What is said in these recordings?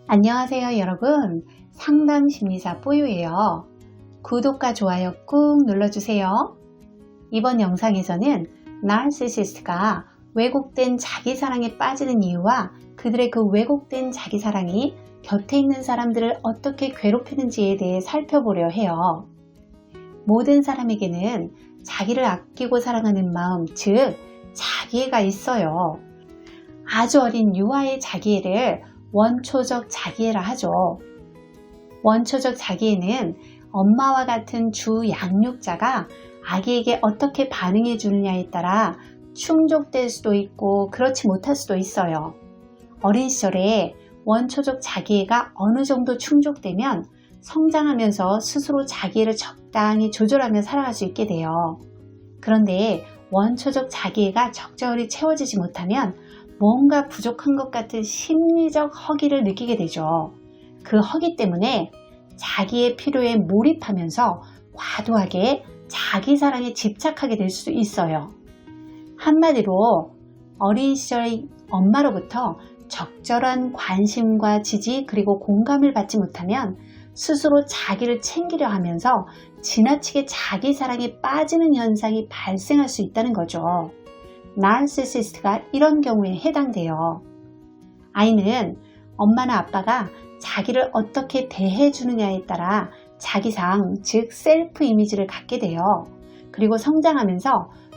안녕하세요 여러분, 상담심리사 뽀유예요. 구독과 좋아요 꾹 눌러주세요. 이번 영상에서는 나르시시스트가 왜곡된 자기사랑에 빠지는 이유와 그들의 그 왜곡된 자기사랑이 곁에 있는 사람들을 어떻게 괴롭히는지에 대해 살펴보려 해요. 모든 사람에게는 자기를 아끼고 사랑하는 마음, 즉 자기애가 있어요. 아주 어린 유아의 자기애를 원초적 자기애라 하죠. 원초적 자기애는 엄마와 같은 주 양육자가 아기에게 어떻게 반응해 주느냐에 따라 충족될 수도 있고 그렇지 못할 수도 있어요. 어린 시절에 원초적 자기애가 어느 정도 충족되면 성장하면서 스스로 자기애를 적당히 조절하며 살아갈 수 있게 돼요. 그런데 원초적 자기애가 적절히 채워지지 못하면 뭔가 부족한 것 같은 심리적 허기를 느끼게 되죠. 그 허기 때문에 자기의 필요에 몰입하면서 과도하게 자기 사랑에 집착하게 될 수 있어요. 한마디로 어린 시절 엄마로부터 적절한 관심과 지지 그리고 공감을 받지 못하면 스스로 자기를 챙기려 하면서 지나치게 자기 사랑에 빠지는 현상이 발생할 수 있다는 거죠. 나르시시스트가 이런 경우에 해당돼요. 아이는 엄마나 아빠가 자기를 어떻게 대해주느냐에 따라 자기상, 즉 셀프 이미지를 갖게 돼요. 그리고 성장하면서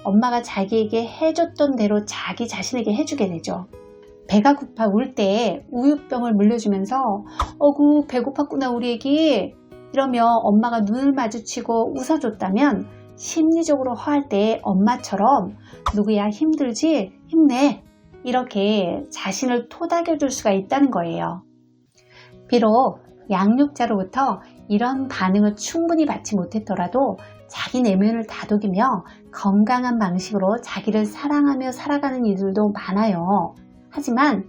엄마가 자기에게 해줬던 대로 자기 자신에게 해주게 되죠. 배가 고파 울 때 우유병을 물려주면서 어구 배고팠구나 우리 애기 이러며 엄마가 눈을 마주치고 웃어줬다면 심리적으로 허할 때 엄마처럼 누구야 힘들지? 힘내! 이렇게 자신을 토닥여줄 수가 있다는 거예요. 비록 양육자로부터 이런 반응을 충분히 받지 못했더라도 자기 내면을 다독이며 건강한 방식으로 자기를 사랑하며 살아가는 이들도 많아요. 하지만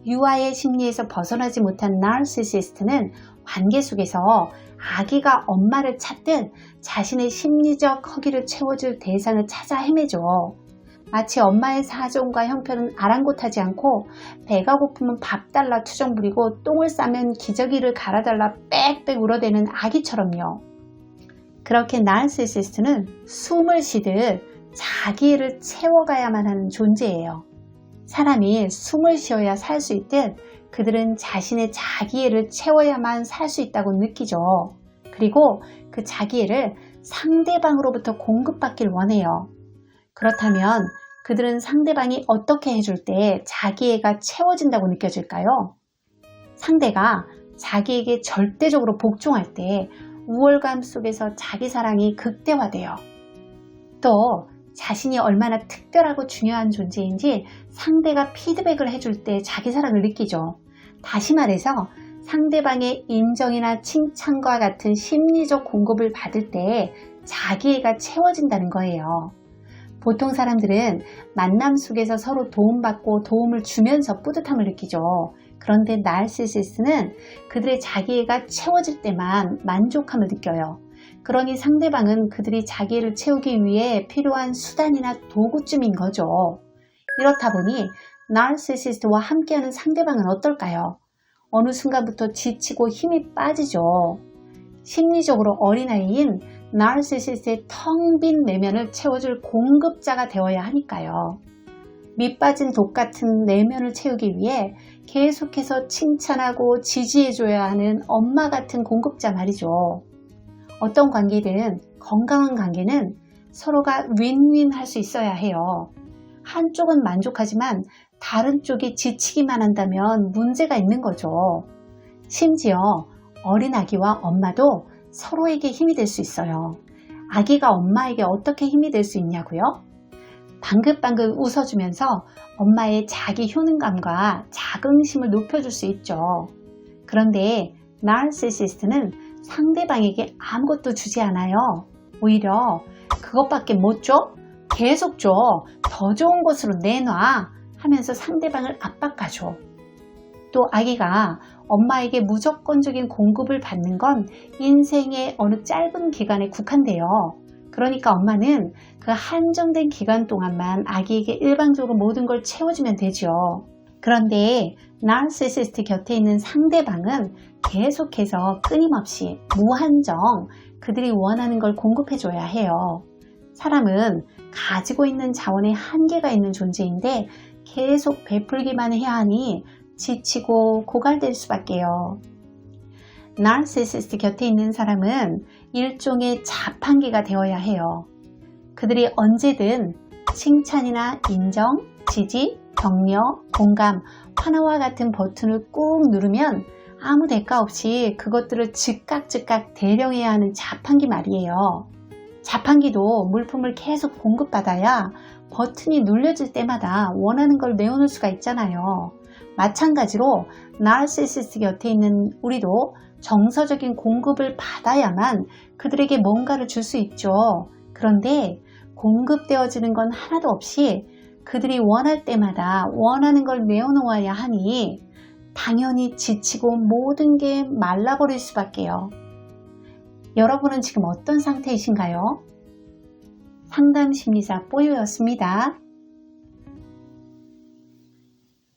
유아의 심리에서 벗어나지 못한 나르시시스트는 관계 속에서 아기가 엄마를 찾듯 자신의 심리적 허기를 채워줄 대상을 찾아 헤매죠. 마치 엄마의 사정과 형편은 아랑곳하지 않고 배가 고프면 밥 달라 투정 부리고 똥을 싸면 기저귀를 갈아달라 빽빽 울어대는 아기처럼요. 그렇게 나르시시스트는 숨을 쉬듯 자기애를 채워가야만 하는 존재예요. 사람이 숨을 쉬어야 살 수 있듯 그들은 자신의 자기애를 채워야만 살 수 있다고 느끼죠. 그리고 그 자기애를 상대방으로부터 공급받길 원해요. 그렇다면 그들은 상대방이 어떻게 해줄 때 자기애가 채워진다고 느껴질까요? 상대가 자기에게 절대적으로 복종할 때 우월감 속에서 자기 사랑이 극대화돼요. 또 자신이 얼마나 특별하고 중요한 존재인지 상대가 피드백을 해줄 때 자기 사랑을 느끼죠. 다시 말해서 상대방의 인정이나 칭찬과 같은 심리적 공급을 받을 때 자기애가 채워진다는 거예요. 보통 사람들은 만남 속에서 서로 도움받고 도움을 주면서 뿌듯함을 느끼죠. 그런데 나르시시스트는 그들의 자기애가 채워질 때만 만족함을 느껴요. 그러니 상대방은 그들이 자기애를 채우기 위해 필요한 수단이나 도구쯤인 거죠. 이렇다 보니 나르시시스트와 함께하는 상대방은 어떨까요? 어느 순간부터 지치고 힘이 빠지죠. 심리적으로 어린아이인 나르시시스트의 텅 빈 내면을 채워줄 공급자가 되어야 하니까요. 밑빠진 독 같은 내면을 채우기 위해 계속해서 칭찬하고 지지해줘야 하는 엄마 같은 공급자 말이죠. 어떤 관계든 건강한 관계는 서로가 윈윈 할 수 있어야 해요. 한쪽은 만족하지만 다른 쪽이 지치기만 한다면 문제가 있는 거죠. 심지어 어린 아기와 엄마도 서로에게 힘이 될 수 있어요. 아기가 엄마에게 어떻게 힘이 될 수 있냐고요? 방긋방긋 웃어주면서 엄마의 자기 효능감과 자긍심을 높여줄 수 있죠. 그런데 나르시시스트는 상대방에게 아무것도 주지 않아요. 오히려 그것밖에 못 줘? 계속 줘. 더 좋은 곳으로 내놔. 하면서 상대방을 압박하죠. 또 아기가 엄마에게 무조건적인 공급을 받는 건 인생의 어느 짧은 기간에 국한돼요. 그러니까 엄마는 그 한정된 기간 동안만 아기에게 일방적으로 모든 걸 채워주면 되죠. 그런데 나르시시스트 곁에 있는 상대방은 계속해서 끊임없이 무한정 그들이 원하는 걸 공급해줘야 해요. 사람은 가지고 있는 자원에 한계가 있는 존재인데 계속 베풀기만 해야 하니 지치고 고갈될 수밖에요. 나르시시스트 곁에 있는 사람은 일종의 자판기가 되어야 해요. 그들이 언제든 칭찬이나 인정, 지지, 격려, 공감, 환호와 같은 버튼을 꾹 누르면 아무 대가 없이 그것들을 즉각 대령해야 하는 자판기 말이에요. 자판기도 물품을 계속 공급받아야 버튼이 눌려질 때마다 원하는 걸 내어놓을 수가 있잖아요. 마찬가지로 나르시시스트 곁에 있는 우리도 정서적인 공급을 받아야만 그들에게 뭔가를 줄 수 있죠. 그런데 공급되어지는 건 하나도 없이 그들이 원할 때마다 원하는 걸 내어놓아야 하니 당연히 지치고 모든 게 말라버릴 수밖에요. 여러분은 지금 어떤 상태이신가요? 상담심리사 뽀요였습니다.